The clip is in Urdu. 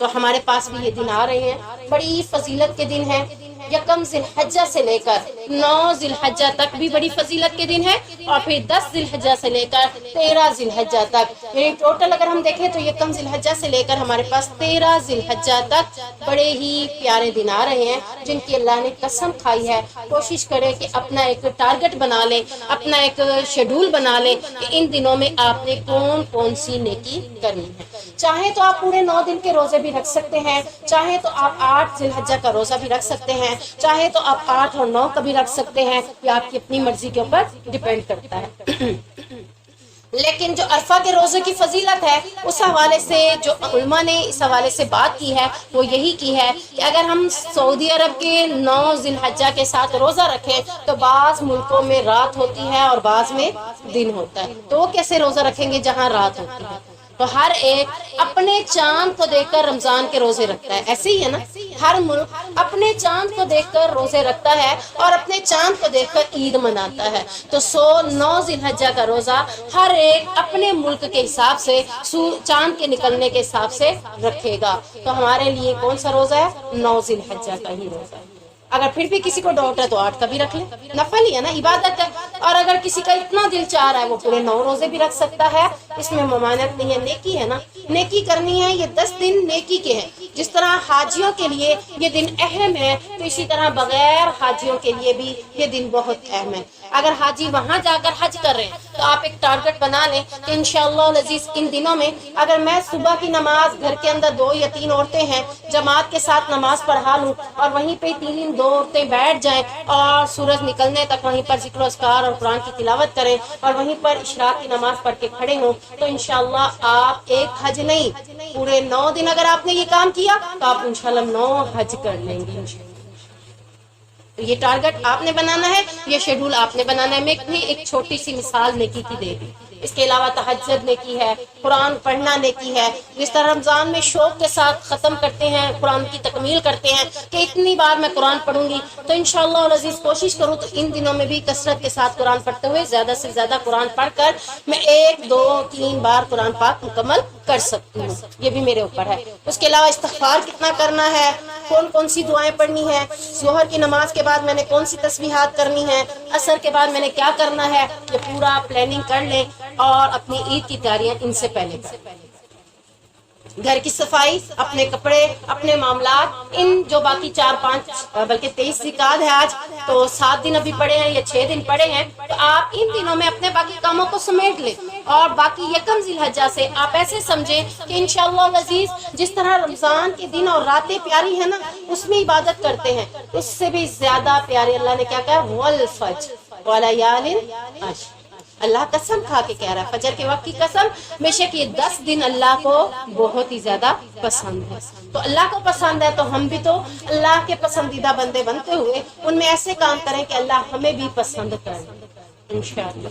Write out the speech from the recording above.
تو ہمارے پاس بھی یہ دن آ رہے ہیں، بڑی فضیلت کے دن ہیں۔ یکم ذی الحجہ سے لے کر 9 ذی الحجہ تک بھی بڑی فضیلت کے دن ہے، اور پھر 10 ذی الحجہ سے لے کر 13 ذی الحجہ تک، یعنی ٹوٹل اگر ہم دیکھیں تو یکم ذی الحجہ سے لے کر ہمارے پاس 13 ذی الحجہ تک بڑے ہی پیارے دن آ رہے ہیں، جن کی اللہ نے قسم کھائی ہے۔ کوشش کرے کہ اپنا ایک ٹارگٹ بنا لیں، اپنا ایک شیڈول بنا لیں کہ ان دنوں میں آپ نے کون کون سی نیکی کرنی ہے۔ چاہے تو آپ پورے 9 دن کے روزے بھی رکھ سکتے ہیں، چاہے تو آپ 8 ذی الحجہ کا روزہ بھی رکھ سکتے ہیں، چاہے تو آپ 8 اور 9 کا بھی رکھ سکتے ہیں، یہ آپ کی اپنی مرضی کے اوپر ڈیپینڈ کرتا ہے۔ لیکن جو عرفہ کے روزے کی فضیلت ہے، اس حوالے سے جو علماء نے اس حوالے سے بات کی ہے وہ یہی کی ہے کہ اگر ہم سعودی عرب کے 9 ذی الحجہ کے ساتھ روزہ رکھیں تو بعض ملکوں میں رات ہوتی ہے اور بعض میں دن ہوتا ہے، تو وہ کیسے روزہ رکھیں گے جہاں رات ہوتی ہے؟ تو ہر ایک اپنے چاند کو دیکھ کر رمضان کے روزے رکھتا ہے، ایسے ہی ہے نا، ہر ملک اپنے چاند کو دیکھ کر روزے رکھتا ہے اور اپنے چاند کو دیکھ کر عید مناتا ہے۔ تو 9 ذی الحجہ کا روزہ ہر ایک اپنے ملک کے حساب سے چاند کے نکلنے کے حساب سے رکھے گا۔ تو ہمارے لیے کون سا روزہ ہے؟ 9 ذی الحجہ کا ہی روزہ ہے۔ اگر پھر بھی کسی کو ڈاؤٹ ہے تو 8 کا بھی رکھ لیں، نفل ہی ہے نا، عبادت ہے۔ اور اگر کسی کا اتنا دل چاہ رہا ہے وہ پورے 9 روزے بھی رکھ سکتا ہے، اس میں ممانعت نہیں ہے، نیکی ہے نا، نیکی کرنی ہے۔ یہ 10 دن نیکی کے ہیں، جس طرح حاجیوں کے لیے یہ دن اہم ہے تو اسی طرح بغیر حاجیوں کے لیے بھی یہ دن بہت اہم ہے۔ اگر حاجی وہاں جا کر حج کر رہے ہیں تو آپ ایک ٹارگٹ بنا لیں کہ انشاءاللہ العزیز ان دنوں میں اگر میں صبح کی نماز گھر کے اندر 2 یا 3 عورتیں ہیں جماعت کے ساتھ نماز پڑھا لوں، اور وہیں پہ 2 عورتیں بیٹھ جائیں اور سورج نکلنے تک وہیں پر ذکر و اذکار اور قرآن کی تلاوت کریں اور وہیں پر اشراق کی نماز پڑھ کے کھڑے ہوں، تو انشاءاللہ آپ ایک حج نہیں، پورے 9 دن اگر آپ نے یہ کام کیا تو آپ انشاءاللہ 9 حج کر لیں گے انشاءاللہ۔ تو یہ ٹارگٹ آپ نے بنانا ہے، یہ شیڈول آپ نے بنانا ہے۔ میں ایک چھوٹی سی مثال نیکی کی دے دی، اس کے علاوہ تہجد نیکی ہے، قرآن پڑھنا نیکی ہے۔ جس طرح رمضان میں شوق کے ساتھ ختم کرتے ہیں، قرآن کی تکمیل کرتے ہیں کہ اتنی بار میں قرآن پڑھوں گی، تو انشاءاللہ العزیز کوشش کروں تو ان دنوں میں بھی کثرت کے ساتھ قرآن پڑھتے ہوئے زیادہ سے زیادہ قرآن پڑھ کر میں 1 2 3 بار قرآن پاک مکمل کر سکتی ہوں، یہ بھی میرے اوپر ہے۔ اس کے علاوہ استغفار کتنا کرنا ہے، کون کون سی دعائیں پڑھنی ہے، ظہر کی نماز کے بعد میں نے کون سی تسبیحات کرنی ہے، عصر کے بعد میں نے کیا کرنا ہے، یہ پورا پلاننگ کر لیں اور اپنی عید کی تیاریاں ان سے پہلے کریں۔ گھر کی صفائی، اپنے کپڑے، اپنے معاملات، ان جو باقی 4 5 بلکہ 23 ذیقعد ہے آج، تو 7 دن ابھی پڑے ہیں یا 6 دن پڑے ہیں، تو آپ ان دنوں میں اپنے باقی کاموں کو سمیٹ لیں، اور باقی یکم ذی الحجہ سے آپ ایسے سمجھیں کہ انشاءاللہ العزیز جس طرح رمضان کے دن اور راتیں پیاری ہیں نا، اس میں عبادت کرتے ہیں، اس سے بھی زیادہ پیارے اللہ نے کیا کہا، والفجر ولیال عشر۔ اللہ قسم کھا کے کہہ رہا ہے، فجر کے وقت کی قسم، بے شک یہ 10 دن اللہ کو بہت ہی زیادہ پسند ہے۔ تو اللہ کو پسند ہے تو ہم بھی تو اللہ کے پسندیدہ بندے بنتے ہوئے ان میں ایسے کام کریں کہ اللہ ہمیں بھی پسند کرے انشاءاللہ۔